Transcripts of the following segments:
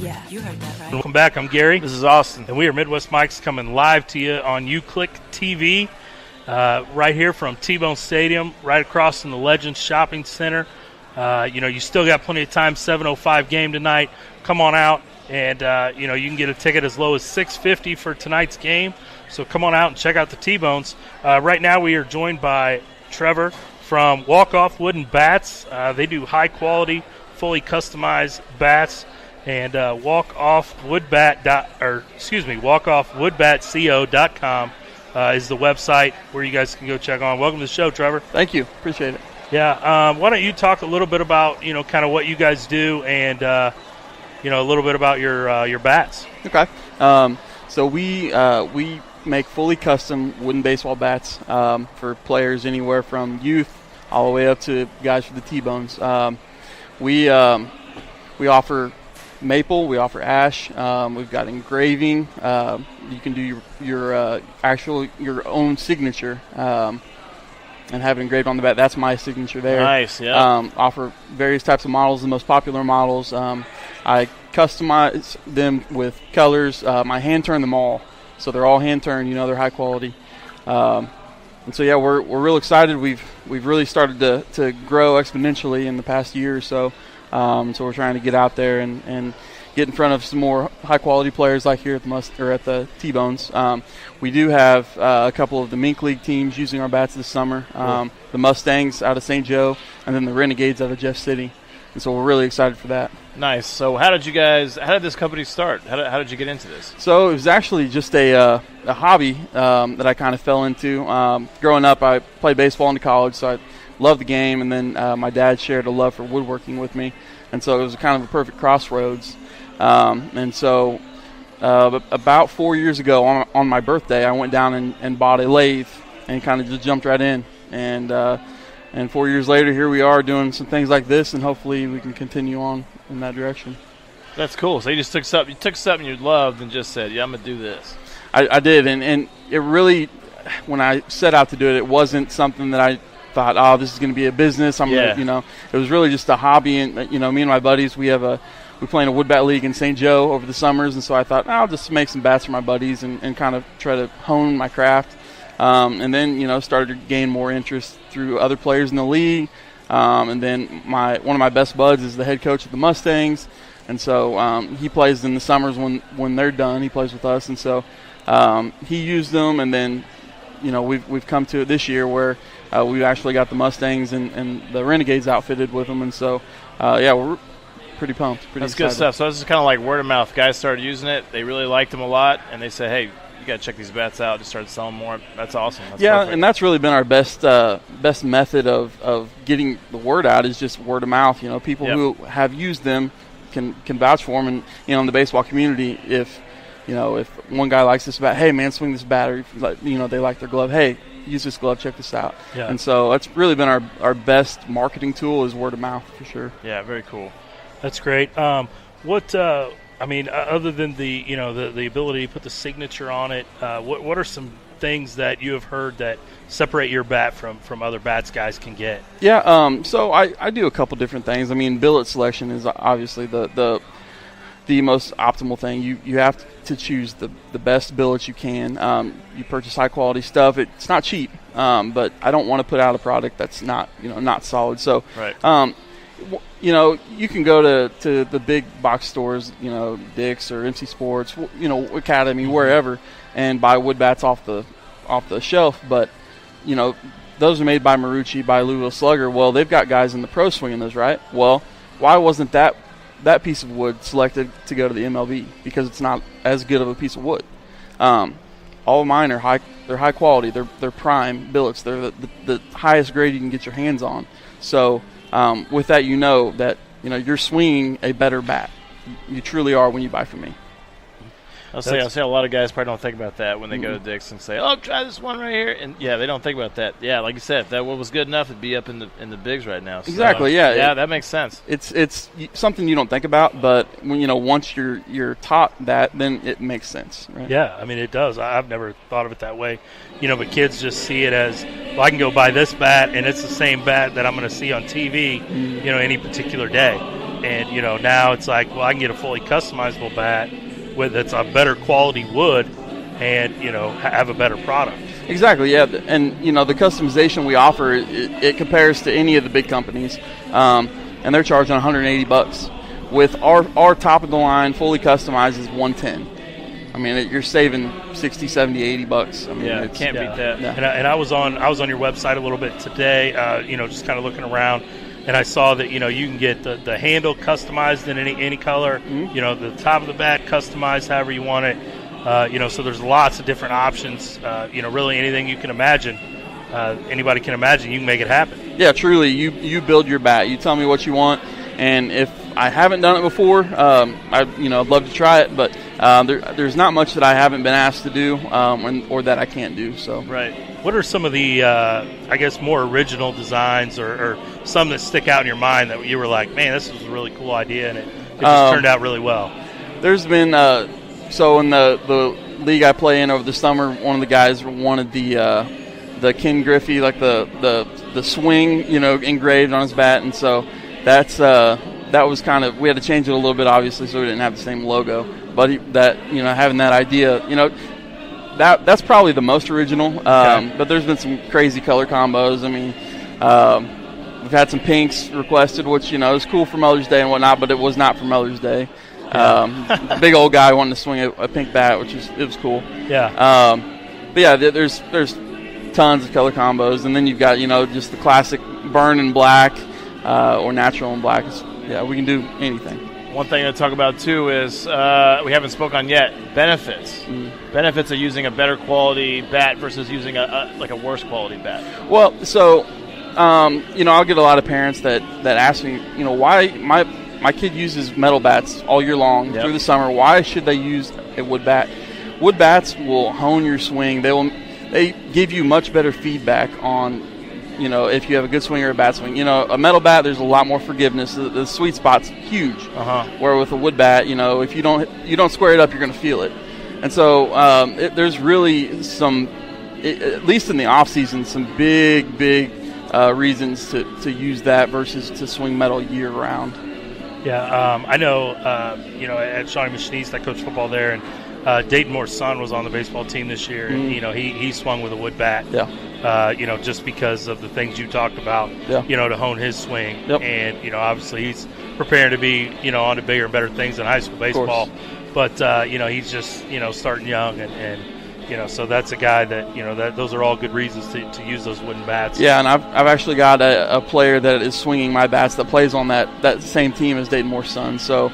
Yeah, you heard that right. Welcome back. I'm Gary. This is Austin. And we are Midwest Mike's coming live to you on UClick TV, right here from TBones Stadium, right across from the Legends Shopping Center. You still got plenty of time, 7:05 game tonight. Come on out, and, you can get a ticket as low as $6.50 for tonight's game. So come on out and check out the T-Bones. Right now we are joined by Trevor from Walkoff Wooden Bats. They do high-quality, fully customized bats. And walkoffwoodbatco.com is the website where you guys can go check on. Welcome to the show, Trevor. Thank you. Appreciate it. Yeah. Why don't you talk a little bit about, kind of what you guys do and, a little bit about your bats. Okay. So we make fully custom wooden baseball bats for players anywhere from youth all the way up to guys for the T-Bones. We offer maple, we offer ash, we've got engraving, you can do your own signature and have it engraved on the bat. That's my signature there. Nice, yeah. Offer various types of models, the most popular models. I customize them with colors. I hand turn them all, so they're all hand turned, they're high quality. And so yeah, we're real excited. We've really started to grow exponentially in the past year or so. So we're trying to get out there and get in front of some more high-quality players like here at the T-Bones. We do have a couple of the Mink League teams using our bats this summer, the Mustangs out of St. Joe, and then the Renegades out of Jeff City. And so we're really excited for that. Nice. So how did this company start? How did you get into this? So it was actually just a hobby that I kind of fell into. Growing up, I played baseball into college, so I loved the game, and then my dad shared a love for woodworking with me, and so it was kind of a perfect crossroads. And so about 4 years ago on my birthday, I went down and bought a lathe and kind of just jumped right in. And 4 years later, here we are doing some things like this, and hopefully we can continue on in that direction. That's cool. So you just took something you loved and just said, yeah, I'm going to do this. I did, and it really, when I set out to do it, it wasn't something that I thought, oh, this is going to be a business. It was really just a hobby. And me and my buddies, we play in a wood bat league in St. Joe over the summers, and so I thought, I'll just make some bats for my buddies and kind of try to hone my craft. And then started to gain more interest through other players in the league. And then one of my best buds is the head coach of the Mustangs, and so he plays in the summers when they're done. He plays with us, and so he used them, and then we've come to it this year where we've actually got the Mustangs and the Renegades outfitted with them, and so we're pretty pumped. That's excited. Good stuff. So this is kind of like word of mouth. Guys started using it. They really liked them a lot, and they said, hey, you got to check these bats out. Just started selling more. That's awesome. That's perfect. And that's really been our best method of getting the word out is just word of mouth. People who have used them can vouch for them, and in the baseball community, if one guy likes this bat, hey man, swing this bat, or they like their glove, hey, use this glove, check this out. Yeah. And so that's really been our best marketing tool is word of mouth for sure. Yeah, very cool. That's great. Other than the ability to put the signature on it, what are some things that you have heard that separate your bat from other bats guys can get? Yeah, so I do a couple different things. Billet selection is obviously the most optimal thing. You have to choose the best billets you can. You purchase high quality stuff. It's not cheap, but I don't want to put out a product that's not solid. So right. You can go to the big box stores, Dick's or MC Sports, Academy, wherever, and buy wood bats off the shelf. But, those are made by Marucci, by Louisville Slugger. Well, they've got guys in the pro swinging those, right? Well, why wasn't that piece of wood selected to go to the MLB? Because it's not as good of a piece of wood. All of mine are high. They're high quality. They're prime billets. They're the highest grade you can get your hands on. So with that, that you're swinging a better bat. You truly are when you buy from me. I'll say a lot of guys probably don't think about that when they go to Dick's and say, "Oh, try this one right here," and they don't think about that. Yeah, like you said, if that one was good enough, it'd be up in the bigs right now. So, exactly. Yeah. That makes sense. It's something you don't think about, but when once you're taught that, then it makes sense. Right? Yeah, it does. I've never thought of it that way. But kids just see it as, well, I can go buy this bat, and it's the same bat that I'm going to see on TV, any particular day. and now it's like, well, I can get a fully customizable bat that's a better quality wood, and have a better product. Exactly, yeah, and the customization we offer, it compares to any of the big companies, and they're charging $180. With our top of the line fully customized is $110. I mean, you're saving $60, $70, $80. I mean, can't beat that. Yeah. And I was on your website a little bit today, just kind of looking around, and I saw that you can get the handle customized in any color, the top of the bat customized however you want it. So there's lots of different options. Really anything you can imagine, anybody can imagine, you can make it happen. Yeah, truly, you build your bat. You tell me what you want, and if I haven't done it before, I'd love to try it, but there's not much that I haven't been asked to do, or that I can't do. So right. What are some of the, I guess, more original designs, or some that stick out in your mind that you were like, man, this was a really cool idea, and it just turned out really well? There's been so in the league I play in over the summer, one of the guys wanted the Ken Griffey, like the swing, engraved on his bat, and so that was kind of, we had to change it a little bit, obviously, so we didn't have the same logo. But having that idea, that's probably the most original. Okay. But there's been some crazy color combos. I mean, we've had some pinks requested, which is cool for Mother's Day and whatnot, but it was not for Mother's Day. Big old guy wanting to swing a pink bat, it was cool. Yeah. But yeah, there's tons of color combos, and then you've got just the classic burn and black, or natural and black. We can do anything. One thing to talk about too is we haven't spoken on yet, benefits. Benefits of using a better quality bat versus using a worse quality bat. Well, so I'll get a lot of parents that ask me, why my kid uses metal bats all year long through the summer. Why should they use a wood bat? Wood bats will hone your swing. They give you much better feedback on if you have a good swing or a bad swing. A metal bat, there's a lot more forgiveness. The sweet spot's huge. Where with a wood bat, if you don't square it up, you're going to feel it. And so there's really some, at least in the off season, some big reasons to use that versus to swing metal year round. Yeah, I know. At Shawnee Mission East, I coach football there, and Dayton Moore's son was on the baseball team this year, and he swung with a wood bat. Yeah. Just because of the things you talked about, to hone his swing. Yep. And, obviously he's preparing to be, on to bigger and better things in high school baseball. But, he's just, starting young. And so that's a guy that, those are all good reasons to use those wooden bats. Yeah, and I've actually got a player that is swinging my bats that plays on that same team as Dayton Moore's son. So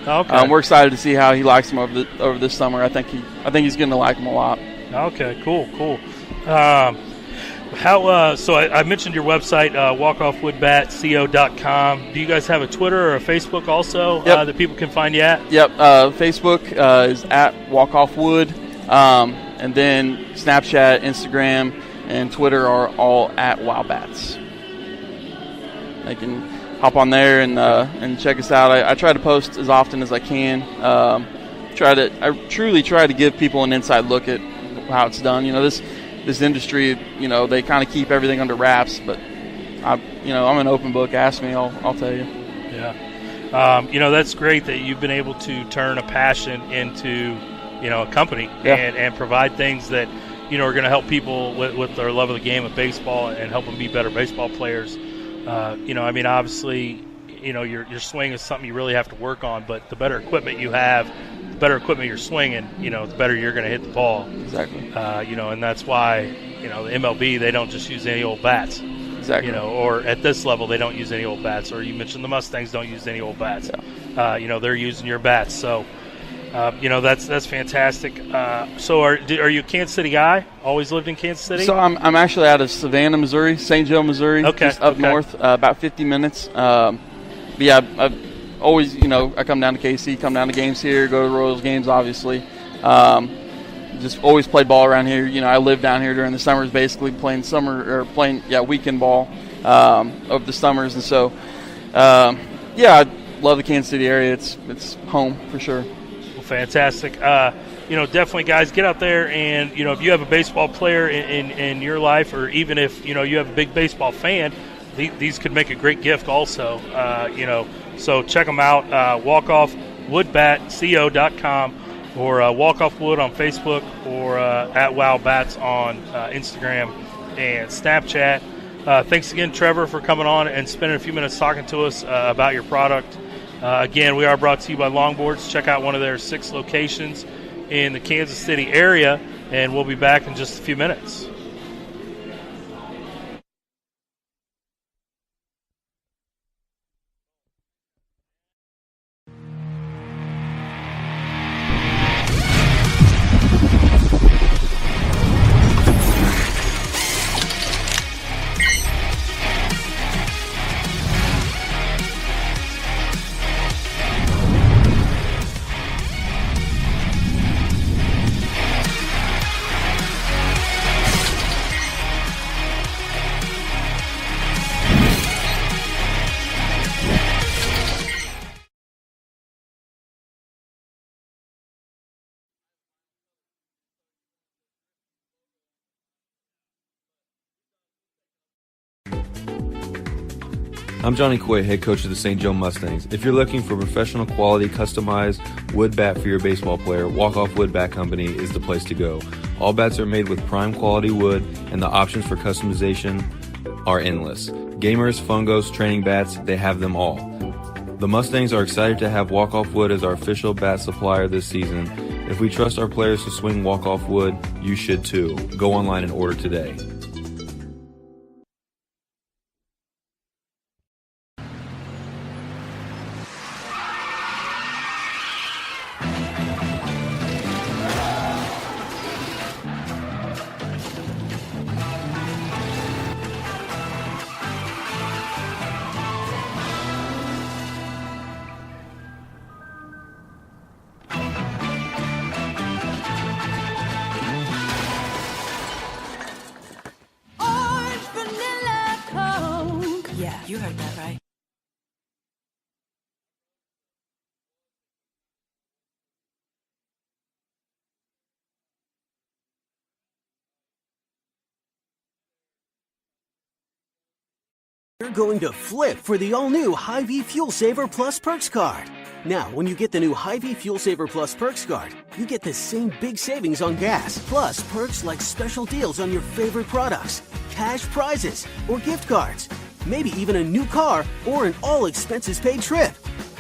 we're excited to see how he likes them over this summer. I think he's going to like them a lot. Okay, cool. So I mentioned your website, walkoffwoodbatco.com. Do you guys have a Twitter or a Facebook also that people can find you at? Yep. Facebook is at walkoffwood, and then Snapchat, Instagram, and Twitter are all at wowbats. They can hop on there and check us out. I try to post as often as I can. I truly try to give people an inside look at how it's done. This industry, they kind of keep everything under wraps, but I'm an open book. Ask me, I'll tell you. Yeah. That's great that you've been able to turn a passion into, a company and provide things that, are going to help people with their love of the game of baseball and help them be better baseball players. Obviously, your swing is something you really have to work on, but the better equipment you have, the better equipment you're swinging, the better you're going to hit the ball. Exactly. And that's why, the MLB, they don't just use any old bats. Exactly. Or at this level, they don't use any old bats. Or you mentioned the Mustangs don't use any old bats. Yeah. They're using your bats. So, that's fantastic. So are you a Kansas City guy? Always lived in Kansas City? So I'm actually out of Savannah, Missouri, St. Joe, Missouri, just up north, about 50 minutes. But yeah, I've always, I come down to KC, come down to games here, go to Royals games, obviously. Just always played ball around here. I live down here during the summers, basically playing weekend ball over the summers. And so, I love the Kansas City area. It's home for sure. Well, fantastic. Definitely, guys, get out there and, if you have a baseball player in your life, or even if, you have a big baseball fan these could make a great gift also. So check them out, walkoffwoodbatco.com or Walkoff Wood on Facebook or at WowBats on Instagram and Snapchat. Thanks again, Trevor, for coming on and spending a few minutes talking to us about your product. Again, we are brought to you by Longboards. Check out one of their 6 locations in the Kansas City area, and we'll be back in just a few minutes. I'm Johnny Coy, head coach of the St. Joe Mustangs. If you're looking for professional quality, customized wood bat for your baseball player, Walkoff Wood Bat Company is the place to go. All bats are made with prime quality wood, and the options for customization are endless. Gamers, fungos, training bats, they have them all. The Mustangs are excited to have Walkoff Wood as our official bat supplier this season. If we trust our players to swing Walkoff Wood, you should too. Go online and order today. You heard that right. You're going to flip for the all-new Hy-Vee Fuel Saver Plus Perks card. Now, when you get the new Hy-Vee Fuel Saver Plus Perks card, you get the same big savings on gas, plus perks like special deals on your favorite products, cash prizes, or gift cards. Maybe even a new car or an all-expenses-paid trip.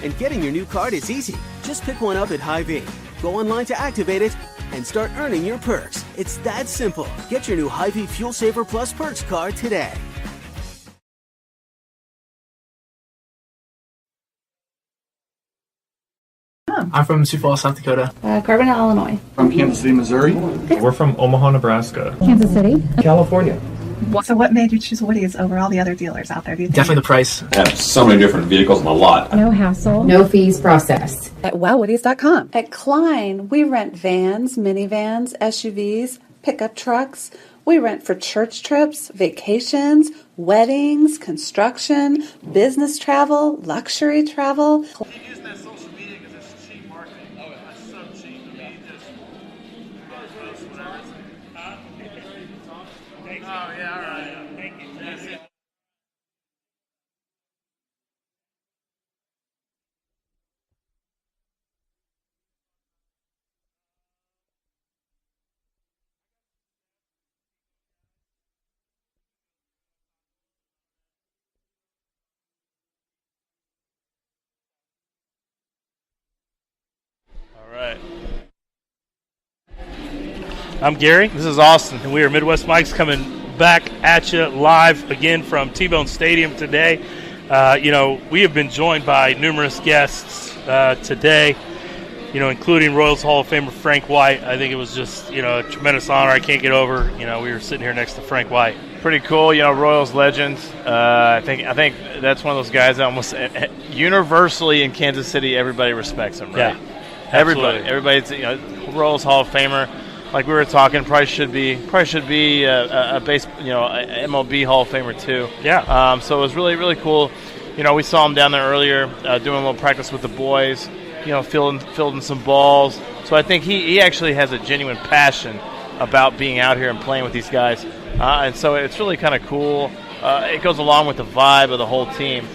And getting your new card is easy. Just pick one up at Hy-Vee. Go online to activate it and start earning your perks. It's that simple. Get your new Hy-Vee Fuel Saver Plus Perks card today. I'm from Sioux Falls, South Dakota. Carbondale, Illinois. From Kansas City, Missouri. We're from Omaha, Nebraska. Kansas City. California. So what made you choose Woody's over all the other dealers out there? Do you think? Definitely the price. I have so many different vehicles on the lot. No hassle. No fees processed. At wowwoodies.com. At Klein, we rent vans, minivans, SUVs, pickup trucks. We rent for church trips, vacations, weddings, construction, business travel, luxury travel. I'm Gary. This is Austin. And we are Midwest Mike's coming back at you live again from TBones Stadium today. We have been joined by numerous guests today, including Royals Hall of Famer Frank White. I think it was just, a tremendous honor I can't get over. We were sitting here next to Frank White. Pretty cool, Royals legend. I think that's one of those guys that almost universally in Kansas City, everybody respects him, right? Yeah, everybody's Royals Hall of Famer. Like we were talking, probably should be a MLB Hall of Famer too. Yeah. So it was really, really cool. We saw him down there earlier doing a little practice with the boys. Fielding some balls. So I think he actually has a genuine passion about being out here and playing with these guys. And so it's really kind of cool. it goes along with the vibe of the whole team.